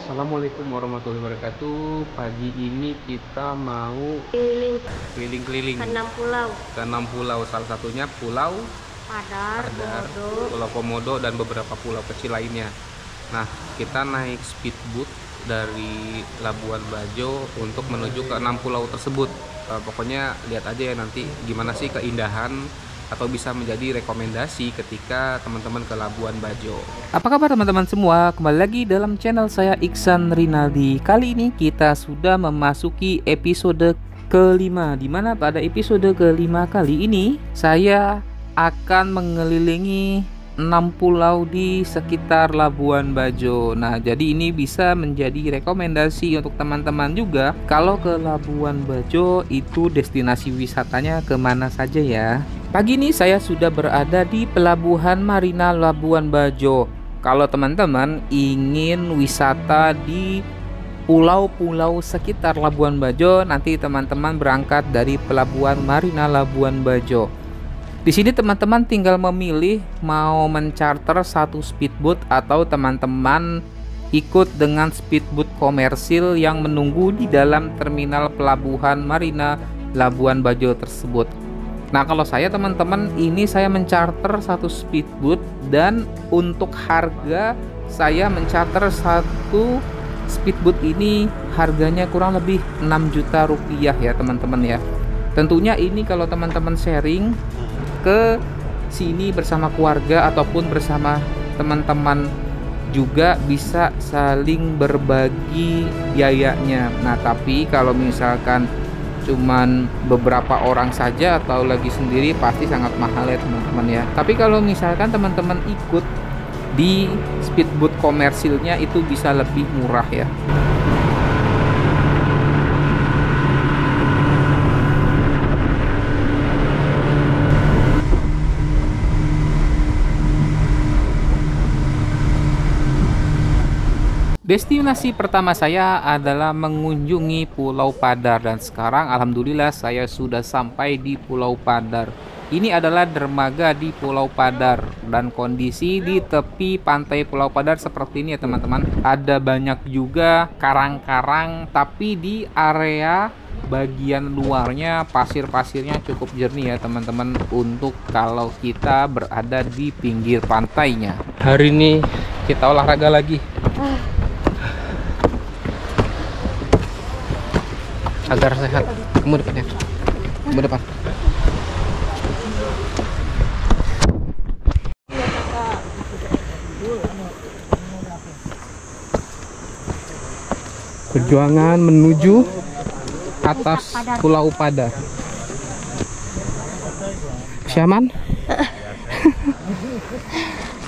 Assalamualaikum warahmatullahi wabarakatuh. Pagi ini kita mau keliling-keliling ke 6 pulau. ke 6 pulau, salah satunya Pulau Padar, Padar, Komodo. Pulau Komodo, dan beberapa pulau kecil lainnya. Nah, kita naik speedboat dari Labuan Bajo untuk menuju ke 6 pulau tersebut. Pokoknya lihat aja ya nanti gimana sih keindahan atau bisa menjadi rekomendasi ketika teman-teman ke Labuan Bajo. Apa kabar teman-teman semua? Kembali lagi dalam channel saya Iksan Rinaldi. Kali ini kita sudah memasuki episode kelima, dimana pada episode kelima kali ini saya akan mengelilingi 6 pulau di sekitar Labuan Bajo. Nah, jadi ini bisa menjadi rekomendasi untuk teman-teman juga. Kalau ke Labuan Bajo itu destinasi wisatanya kemana saja ya? Pagi ini saya sudah berada di Pelabuhan Marina Labuan Bajo. Kalau teman-teman ingin wisata di pulau-pulau sekitar Labuan Bajo, nanti teman-teman berangkat dari Pelabuhan Marina Labuan Bajo. Di sini teman-teman tinggal memilih mau mencarter satu speedboat atau teman-teman ikut dengan speedboat komersil yang menunggu di dalam terminal Pelabuhan Marina Labuan Bajo tersebut. Nah, kalau saya teman-teman ini saya mencarter satu speedboat, dan untuk harga saya mencarter satu speedboat ini harganya kurang lebih 6 juta rupiah ya teman-teman ya. Tentunya ini kalau teman-teman sharing ke sini bersama keluarga ataupun bersama teman-teman juga bisa saling berbagi biayanya. Nah, tapi kalau misalkan cuman beberapa orang saja atau lagi sendiri pasti sangat mahal ya teman-teman ya. Tapi kalau misalkan teman-teman ikut di speedboat komersilnya itu bisa lebih murah ya. Destinasi pertama saya adalah mengunjungi Pulau Padar, dan sekarang alhamdulillah saya sudah sampai di Pulau Padar. Ini adalah dermaga di Pulau Padar, dan kondisi di tepi pantai Pulau Padar seperti ini ya teman-teman. Ada banyak juga karang-karang, tapi di area bagian luarnya pasir-pasirnya cukup jernih ya teman-teman, untuk kalau kita berada di pinggir pantainya. Hari ini kita olahraga lagi agar sehat. Kamu depan ya, kamu depan. Perjuangan menuju atas Pulau Padar. Siaman?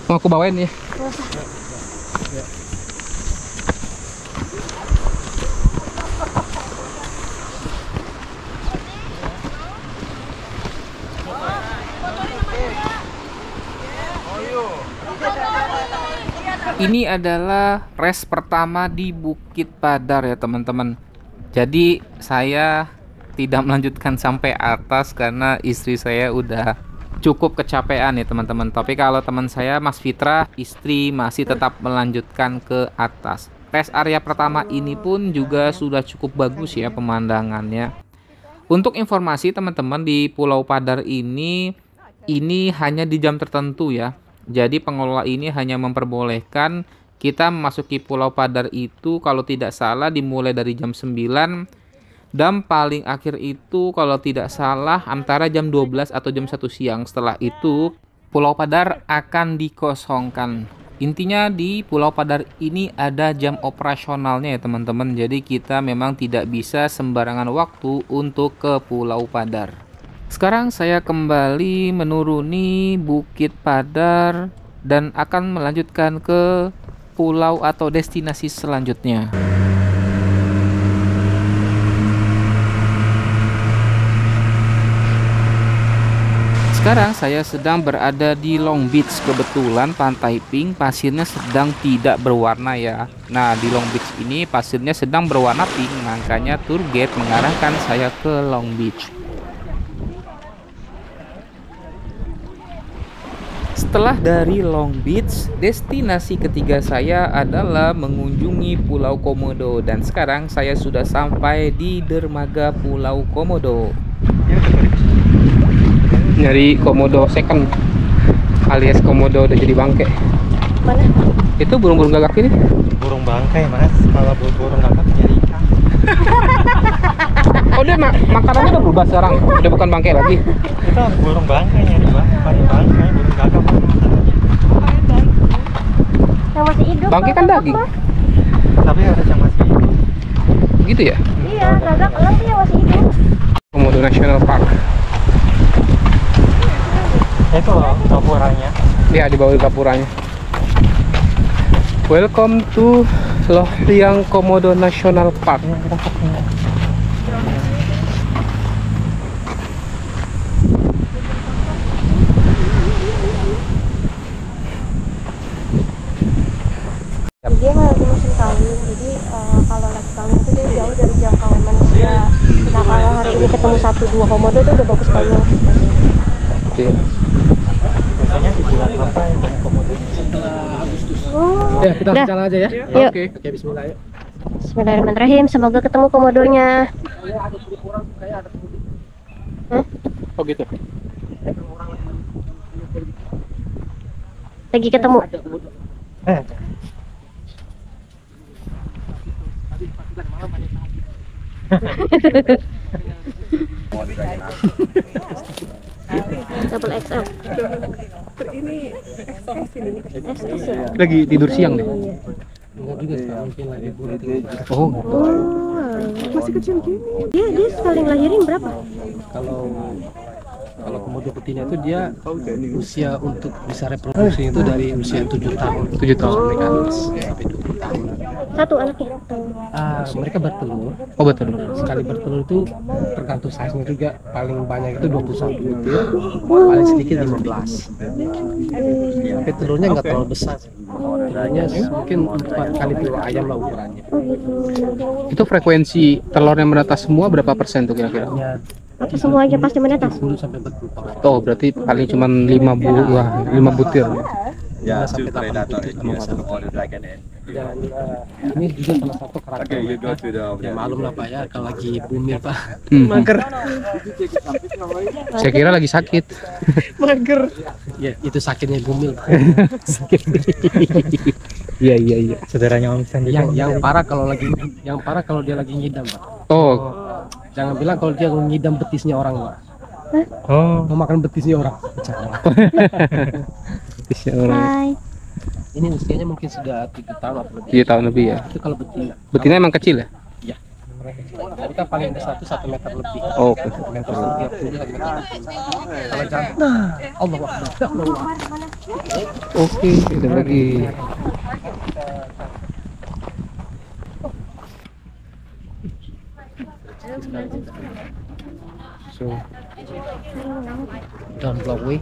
Mau aku bawain ya? Ini adalah res pertama di Bukit Padar ya teman-teman. Jadi saya tidak melanjutkan sampai atas karena istri saya udah cukup kecapean ya teman-teman. Tapi kalau teman saya Mas Fitra, istri masih tetap melanjutkan ke atas. Res area pertama ini pun juga sudah cukup bagus ya pemandangannya. Untuk informasi teman-teman, di Pulau Padar ini hanya di jam tertentu ya. Jadi pengelola ini hanya memperbolehkan kita memasuki Pulau Padar itu kalau tidak salah dimulai dari jam 9, dan paling akhir itu kalau tidak salah antara jam 12 atau jam 1 siang. Setelah itu Pulau Padar akan dikosongkan. Intinya di Pulau Padar ini ada jam operasionalnya ya teman-teman. Jadi kita memang tidak bisa sembarangan waktu untuk ke Pulau Padar. Sekarang saya kembali menuruni Bukit Padar dan akan melanjutkan ke pulau atau destinasi selanjutnya. Sekarang saya sedang berada di Long Beach. Kebetulan pantai pink pasirnya sedang tidak berwarna ya. Nah, di Long Beach ini pasirnya sedang berwarna pink, makanya tour guide mengarahkan saya ke Long Beach. Setelah dari Long Beach, destinasi ketiga saya adalah mengunjungi Pulau Komodo. Dan sekarang saya sudah sampai di dermaga Pulau Komodo. Nyari komodo second, alias komodo udah jadi bangke. Mana? Itu burung-burung gagak ini. Burung bangkai mas, kalau burung gagak nyari ikan. Oh dia makanannya udah berubah sekarang, udah bukan bangke lagi. Itu burung bangkai nyari bangkai, burung gagak mah makanannya. Yang masih hidup. Bangke kan daging. Tapi harus yang masih hidup. Gitu ya? Iya, gagak elang tuh yang masih hidup. Komodo National Park. Itu loh gapuranya. Ya di bawah gapuranya. Welcome to Loh Liang Komodo National Park. Dia lagi musim kawin, jadi kalau lagi kawin itu dia jauh dari jangkauan manusia. Nah kalau hari ini ketemu 1-2 komodo itu udah bagus banget. Oke. Biasanya di bulan apa yang banyak komodo? Oh, Ya kita dah. jalan aja ya. Yuk. Oke. Oke Bismillah yuk. Bismillahirrahmanirrahim. Semoga ketemu komodonya. Hah? Oh gitu. Lagi ketemu. Double XL. Lagi tidur siang deh. Oh. Masih kecil gini. Dia sekali ngelahirin berapa? Kalau komodo betina itu dia usia untuk bisa reproduksi itu dari usia 7 tahun. 7 tahun. Sampai ke atas sampai 20 tahun. Satu anaknya. Mereka bertelur. Oh betul. Sekali bertelur itu tergantung size-nya juga. Paling banyak itu 21 butir, paling sedikit 15. Tapi telurnya nggak terlalu besar. Telurnya mungkin 4 kali telur ayam lah ukurannya. Oh gitu. Itu frekuensi telurnya menetas semua berapa persen tuh kira-kira? Hanya Apa semuanya pasti menetas? 10 sampai 40. Oh berarti paling cuma 5 butir. Ya, sampai 8 butir biasa. Dan ini juga salah satu karakter mereka. Ya malum lah Pak ya, kalau lagi bumil Pak. Mager. Saya kira lagi sakit. Ya itu sakitnya bumil. Iya. Saudaranya Om Sandi. Yang parah kalau dia lagi ngidam Pak. Oh. Jangan bilang kalau dia ngidam betisnya orang Pak. Oh, Mau makan betisnya orang. Bisa orang. Hai. Ini usianya mungkin sudah 7 tahun atau lebih. 7 tahun lebih ya. Itu kalau betina. Betina emang kecil ya? Iya. Mereka paling besar itu 1 meter lebih. Oh, oke. 1 meter 30 sampai meter. Kalau jantan, Allah Akbar. Oke, ada lagi. So, Don't blow away.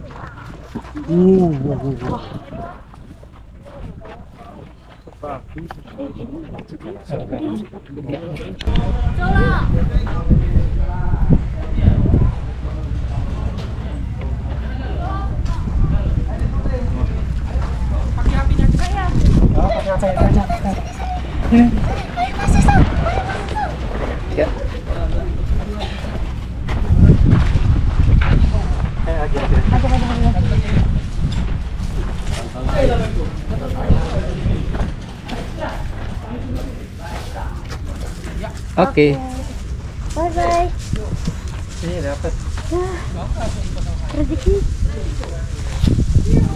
oke. Bye bye. ini dapat. Rezeki.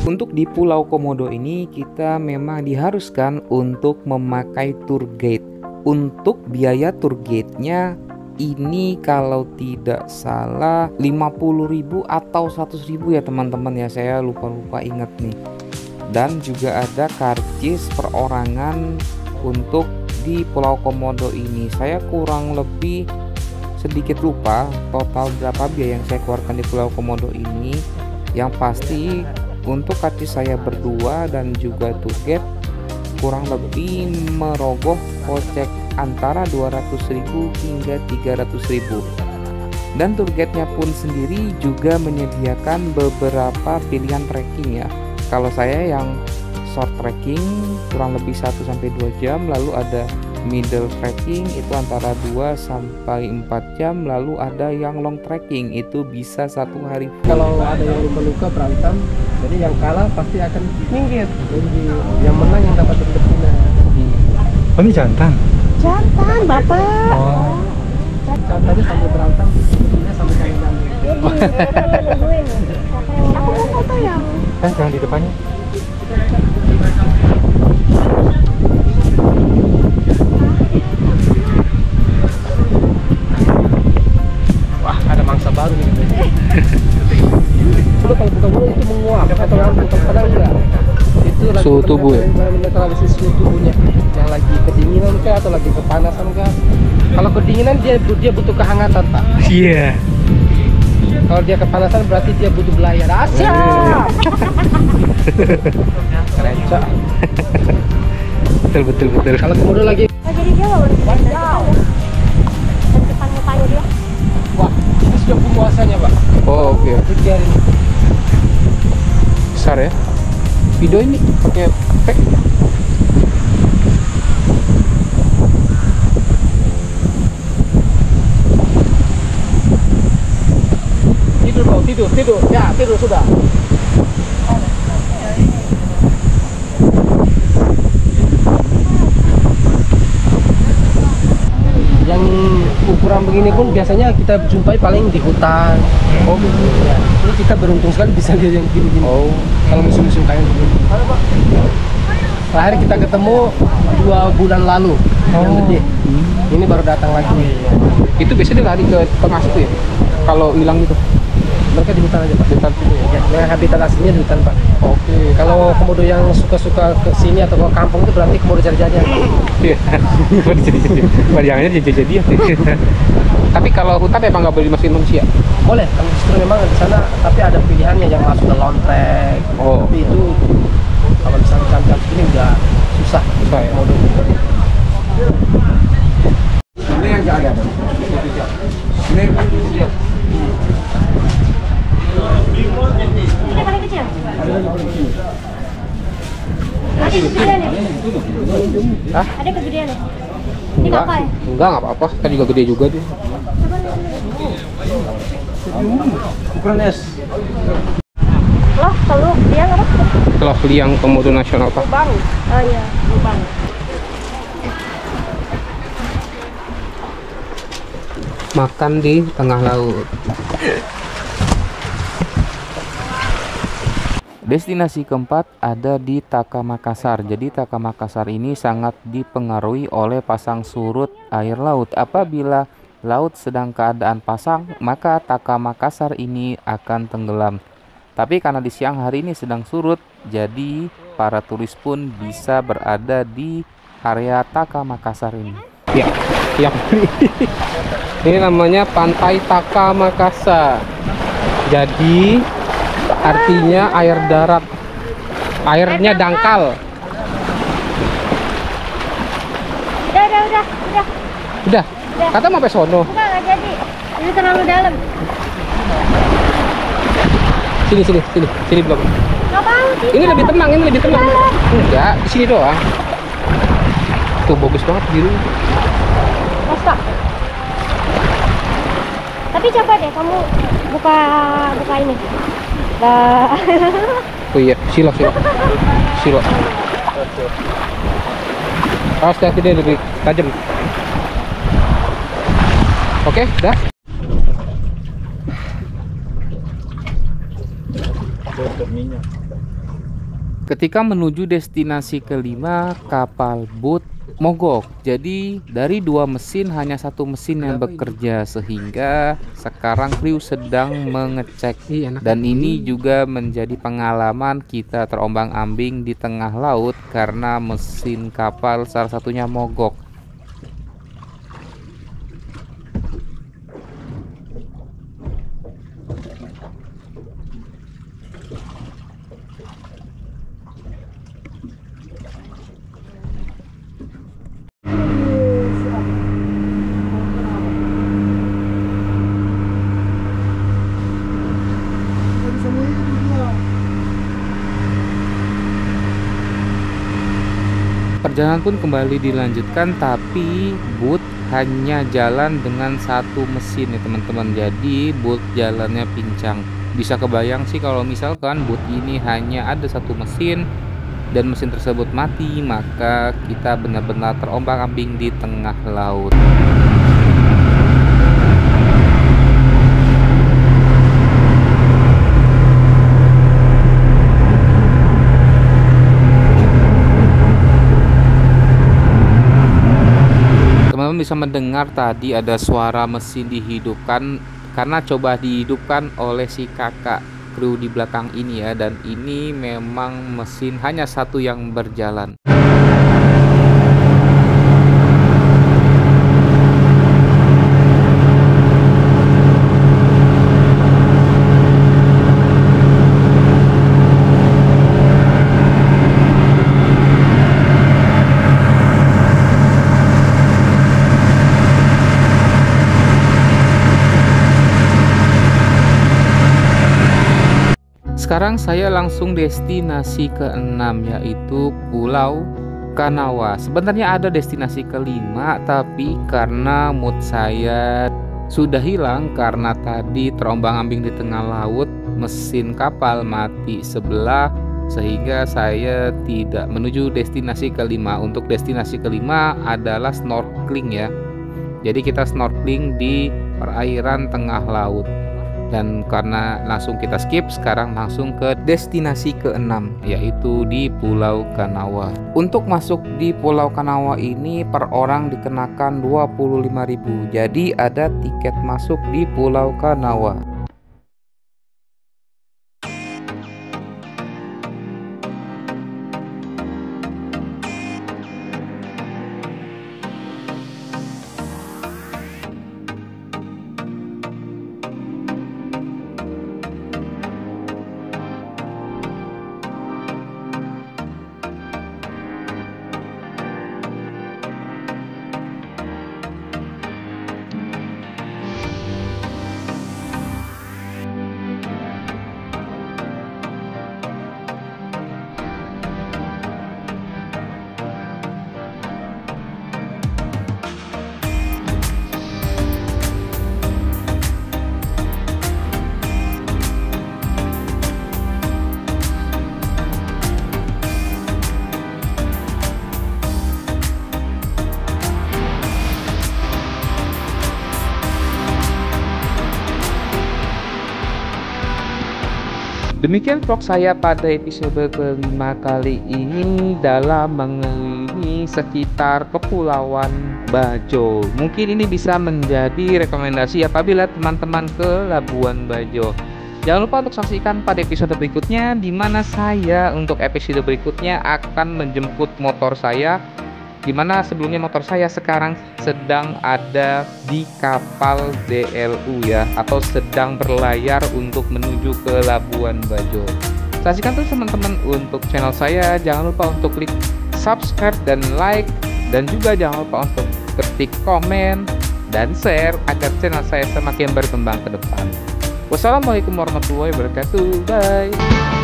Untuk di Pulau Komodo ini kita memang diharuskan untuk memakai tour guide. Untuk biaya tour guide-nya ini kalau tidak salah 50.000 atau 100.000 ya teman-teman ya, saya lupa ingat nih. Dan juga ada karcis perorangan untuk di Pulau Komodo ini. Saya kurang lebih sedikit lupa total berapa biaya yang saya keluarkan di Pulau Komodo ini. Yang pasti untuk karcis saya berdua dan juga tour guide kurang lebih merogoh kocek antara 200.000 hingga 300.000. Dan tour guide-nya pun sendiri juga menyediakan beberapa pilihan trekking ya. Kalau saya yang short trekking kurang lebih 1-2 jam, lalu ada middle trekking itu antara 2-4 jam, lalu ada yang long trekking itu bisa 1 hari full. Kalau ada yang luka-luka berantem, jadi yang kalah pasti akan minggir. Jadi yang menang yang dapat betina. Oh, ini jantan. Jantan, Bapak. Oh. Contohnya sambil berantem, betina sambil kainan. Nungguin. Aku mau foto yang Jangan di depannya. Wah, ada mangsa baru nih. Dulu kalau buka mulut itu menguap atau ngantuk, kadang enggak. Itu lagi Suhu tubuh ya? menetralisir suhu tubuhnya. Yang lagi kedinginan kah atau lagi kepanasan kah? Kalau kedinginan dia butuh kehangatan, Pak. Iya. Kalau dia kepanasan berarti dia butuh belayar. Asyik. Kerencok. Betul. Kalau kemudian lagi, oh, jadi dia nggak boleh pindah dan depan mukanya dia. wah, ini sudah penguasanya, Pak. Oh, oke. Itu biarin. Besar ya. Video ini pakai fake. Tidur, Bro. Tidur. Ya, tidur sudah. Yang ukuran begini pun biasanya kita jumpai paling di hutan. Oh, ya. Ini kita beruntung sekali bisa lihat yang gini-gini. Oh, Kalau musim-musim kayak begini. Terakhir kita ketemu 2 bulan lalu yang gede. Ini baru datang lagi. itu biasanya lari ke tengah situ ya. Kalau hilang gitu. Mereka di hutan aja, Pak. Hutan. Ya, yang habitat aslinya di hutan, Pak. Oke. Kalau komodo yang suka-suka ke sini atau ke kampung itu berarti komodo cari-carian. Iya. Oh, jadi-jadi. Bayangannya jadi-jadi ya. Tapi kalau hutan emang nggak boleh dimasukin manusia. Boleh, kan justru memang di sana, tapi ada pilihannya yang masuk ke lontrek. Oh. Tapi itu kalau misalnya jam-jam segini udah susah. Susah ya. Komodo. Ini yang ada. Ini Ini paling kecil. Ada kegedean ya? Hah? Ada kegedean ya? Ini kakak ya? Enggak apa-apa. Kan juga gede juga dia. ukuran S. Loh, telur dia apa? Telah liang komodo nasional Pak. Oh iya, lubang. Makan di tengah laut. Destinasi keempat ada di Taka Makassar. Jadi Taka Makassar ini sangat dipengaruhi oleh pasang surut air laut. Apabila laut sedang keadaan pasang, maka Taka Makassar ini akan tenggelam. Tapi karena di siang hari ini sedang surut, jadi para turis pun bisa berada di area Taka Makassar ini. Ya, yang ini namanya Pantai Taka Makassar. Jadi artinya air darat, airnya dangkal. Udah. Udah, kata mau sampai sono. Bukan, nggak jadi. Ini terlalu dalam. Sini belum. Nggak mau sih. Ini lebih tenang, Enggak, di sini doang. Tuh bagus banget biru. Masa? Tapi coba deh kamu buka ini. Lah. Oh iya, silok. Awas hati dia lebih tajam. Oke, dah. Ketika menuju destinasi kelima, kapal boat mogok. Jadi dari 2 mesin hanya 1 mesin yang bekerja, sehingga sekarang kru sedang mengecek. Dan ini juga menjadi pengalaman kita terombang-ambing di tengah laut karena mesin kapal salah satunya mogok. Perjalanan pun kembali dilanjutkan, tapi boot hanya jalan dengan satu mesin ya teman-teman. Jadi boot jalannya pincang. Bisa kebayang sih kalau misalkan boot ini hanya ada satu mesin dan mesin tersebut mati, maka kita benar-benar terombang-ambing di tengah laut. Teman-teman bisa mendengar tadi ada suara mesin dihidupkan karena coba dihidupkan oleh si kakak kru di belakang ini ya, dan ini memang mesin hanya satu yang berjalan. Sekarang saya langsung destinasi ke-6, yaitu Pulau Kanawa. Sebenarnya ada destinasi ke-5, tapi karena mood saya sudah hilang karena tadi terombang-ambing di tengah laut, mesin kapal mati sebelah, sehingga saya tidak menuju destinasi ke-5. Untuk destinasi ke-5 adalah snorkeling ya. Jadi kita snorkeling di perairan tengah laut. Dan karena langsung kita skip, sekarang langsung ke destinasi ke-6, yaitu di Pulau Kanawa. Untuk masuk di Pulau Kanawa ini per orang dikenakan 25.000. Jadi ada tiket masuk di Pulau Kanawa. Demikian vlog saya pada episode kelima kali ini dalam mengelilingi sekitar Kepulauan Bajo. Mungkin ini bisa menjadi rekomendasi apabila teman-teman ke Labuan Bajo. Jangan lupa untuk saksikan pada episode berikutnya, di mana saya untuk episode berikutnya akan menjemput motor saya, di mana sebelumnya motor saya sekarang sedang ada di kapal DLU ya, atau sedang berlayar untuk menuju ke Labuan Bajo. Saksikan terus teman-teman untuk channel saya. Jangan lupa untuk klik subscribe dan like, dan juga jangan lupa untuk ketik komen dan share agar channel saya semakin berkembang ke depan. Wassalamualaikum warahmatullahi wabarakatuh. Bye.